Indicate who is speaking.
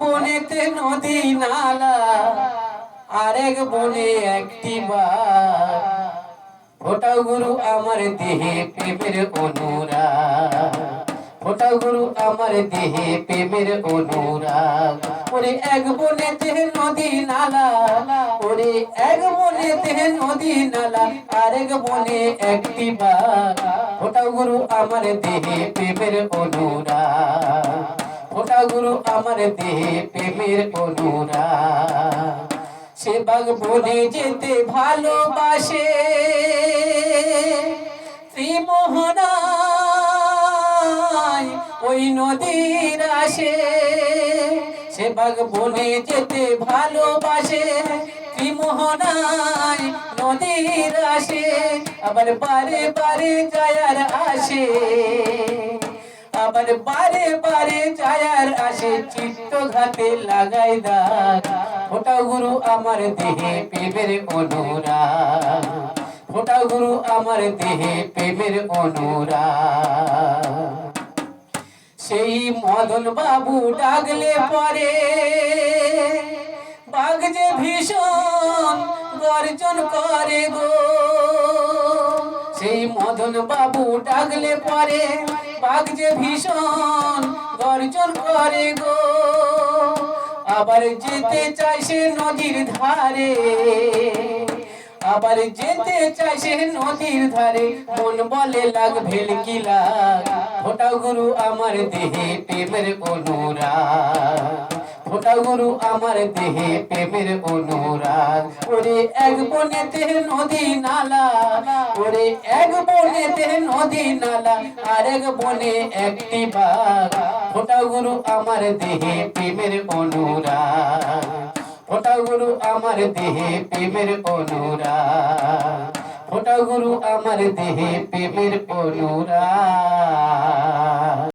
Speaker 1: বনেতে নদী নালা, আরেক বনে একটি বাঘ। ফোটাও গুরু আমার দেহে প্রেমের অনুরাগ, ফোটাও গুরু আমার দেহে প্রেমের অনুরাগ। ওরে এক বনেতে নদী নালা, ওরে এক বনেতে নদী নালা, আরেক বনে একটি বাঘ। ফোটাও গুরু আমার দেহে প্রেমের অনুরাগ, ফোটাও গুরু আমার দেহে প্রেমের অনুরাগ। সে বাঘ বনে যেতে ভালোবাসে ত্রিমোহনায় ওই নদীর আসে। সে বাঘ বনে যেতে ভালোবাসে ত্রিমোহনায় নদীর আসে। আবার বারে বারে যায় আর আসে, আবার বারে বারে যায় আর আসে। চিত্তঘাতে লাগাই দাগ, ফোটাও গুরু আমার দেহে প্রেমের অনুরাগ, ফোটাও গুরু আমার দেহে প্রেমের অনুরাগ। সেই মদন বাবু ডাকলে পরে বাঘ যে ভীষণ গর্জন করে গো। সেই মদন বাবু ডাকলে পরে বাঘ যে ভীষণ গর্জন করে গো। আবার যেতে চাই সে নদীর ধারে, আবার যেতে চাই সে নদীর ধারে। মন বলে লাগ ভেলকি লাগ, ফোটাও গুরু আমার দেহে প্রেমের অনুরাগ, ফোটাও গুরু আমার দেহে প্রেমের অনুরাগ। ওরে এক বনেতে নদী নালা, ওরে এক বনেতে নদী নালা, আরেক বনে একটি বাঘ। ফোটাও গুরু আমার দেহে প্রেমের অনুরাগ, ফোটাও গুরু আমার দেহে প্রেমের অনুরাগ, ফোটাও গুরু আমার দেহে প্রেমের অনুরাগ।